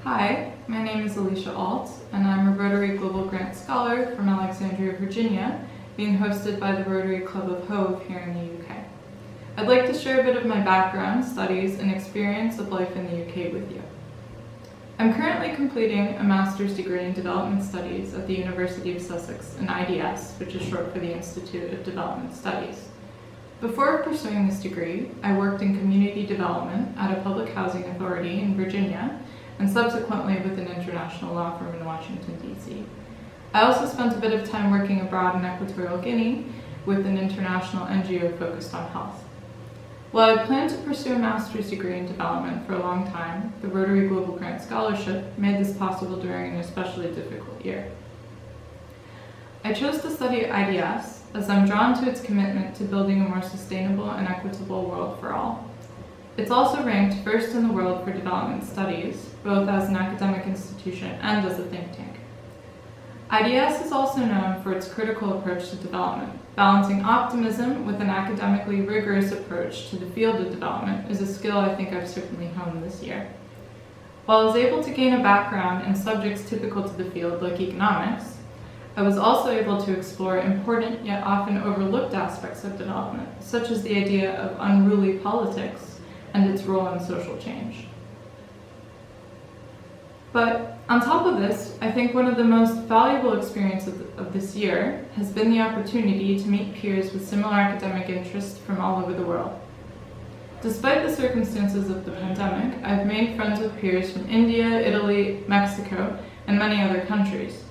Hi, my name is Alisha and I'm a Rotary Global Grant Scholar from Alexandria, Virginia, being hosted by the Rotary Club of Hove here in the UK. I'd like to share a bit of my background, studies, and experience of life in the UK with you. I'm currently completing a master's degree in Development Studies at the University of Sussex in IDS, which is short for the Institute of Development Studies. Before pursuing this degree, I worked in community development at a public housing authority in Virginia, and subsequently with an international law firm in Washington, D.C. I also spent a bit of time working abroad in Equatorial Guinea with an international NGO focused on health. While I planned to pursue a master's degree in development for a long time, the Rotary Global Grant Scholarship made this possible during an especially difficult year. I chose to study at IDS as I'm drawn to its commitment to building a more sustainable and equitable world for all. It's also ranked first in the world for development studies, both as an academic institution and as a think tank. IDS is also known for its critical approach to development. Balancing optimism with an academically rigorous approach to the field of development is a skill I think I've certainly honed this year. While I was able to gain a background in subjects typical to the field like economics, I was also able to explore important yet often overlooked aspects of development, such as the idea of unruly politics and its role in social change. But on top of this, I think one of the most valuable experiences of this year has been the opportunity to meet peers with similar academic interests from all over the world. Despite the circumstances of the pandemic, I've made friends with peers from India, Italy, Mexico, and many other countries.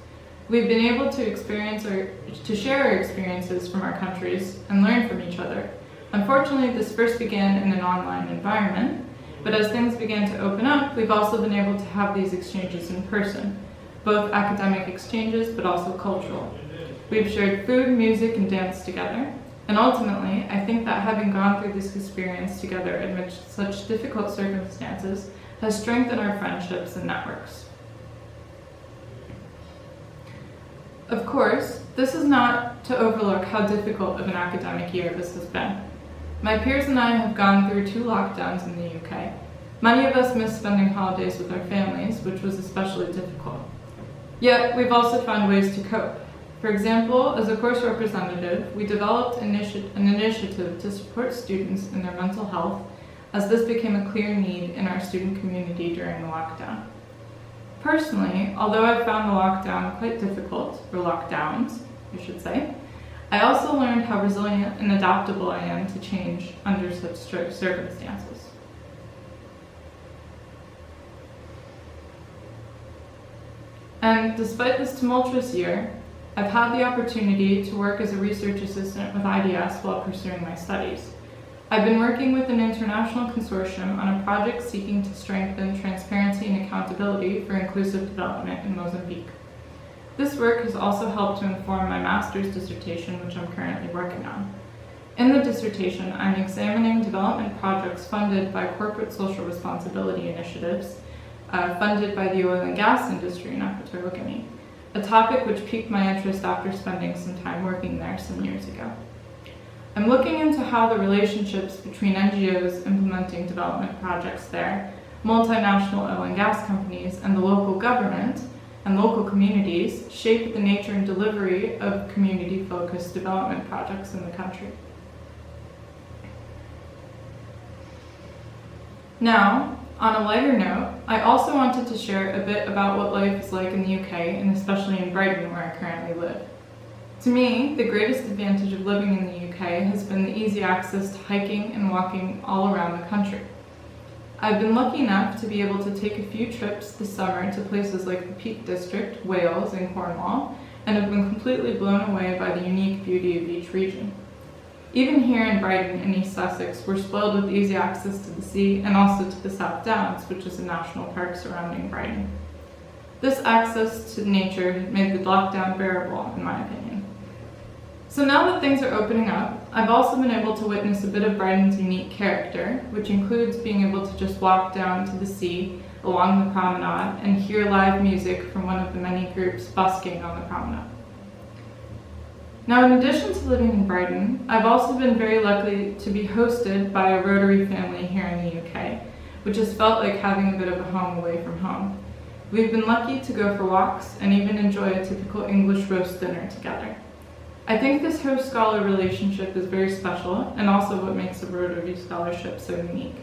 We've been able to share our experiences from our countries and learn from each other. Unfortunately, this first began in an online environment, but as things began to open up, we've also been able to have these exchanges in person, both academic exchanges but also cultural. We've shared food, music, and dance together, and ultimately, I think that having gone through this experience together amidst such difficult circumstances has strengthened our friendships and networks. Of course, this is not to overlook how difficult of an academic year this has been. My peers and I have gone through 2 lockdowns in the UK. Many of us missed spending holidays with our families, which was especially difficult. Yet, we've also found ways to cope. For example, as a course representative, we developed an initiative to support students in their mental health, as this became a clear need in our student community during the lockdown. Personally, although I found the lockdown quite difficult, or lockdowns, I should say, I also learned how resilient and adaptable I am to change under such circumstances. And despite this tumultuous year, I've had the opportunity to work as a research assistant with IDS while pursuing my studies. I've been working with an international consortium on a project seeking to strengthen transparency and accountability for inclusive development in Mozambique. This work has also helped to inform my master's dissertation, which I'm currently working on. In the dissertation, I'm examining development projects funded by corporate social responsibility initiatives, funded by the oil and gas industry in Equatorial Guinea, a topic which piqued my interest after spending some time working there some years ago. I'm looking into how the relationships between NGOs implementing development projects there, multinational oil and gas companies, and the local government and local communities shape the nature and delivery of community-focused development projects in the country. Now, on a lighter note, I also wanted to share a bit about what life is like in the UK, and especially in Brighton, where I currently live. To me, the greatest advantage of living in the UK has been the easy access to hiking and walking all around the country. I've been lucky enough to be able to take a few trips this summer to places like the Peak District, Wales, and Cornwall, and have been completely blown away by the unique beauty of each region. Even here in Brighton and East Sussex, we're spoiled with easy access to the sea and also to the South Downs, which is a national park surrounding Brighton. This access to nature has made the lockdown bearable, in my opinion. So now that things are opening up, I've also been able to witness a bit of Brighton's unique character, which includes being able to just walk down to the sea along the promenade and hear live music from one of the many groups busking on the promenade. Now, in addition to living in Brighton, I've also been very lucky to be hosted by a Rotary family here in the UK, which has felt like having a bit of a home away from home. We've been lucky to go for walks and even enjoy a typical English roast dinner together. I think this host-scholar relationship is very special and also what makes a Rotary Scholarship so unique.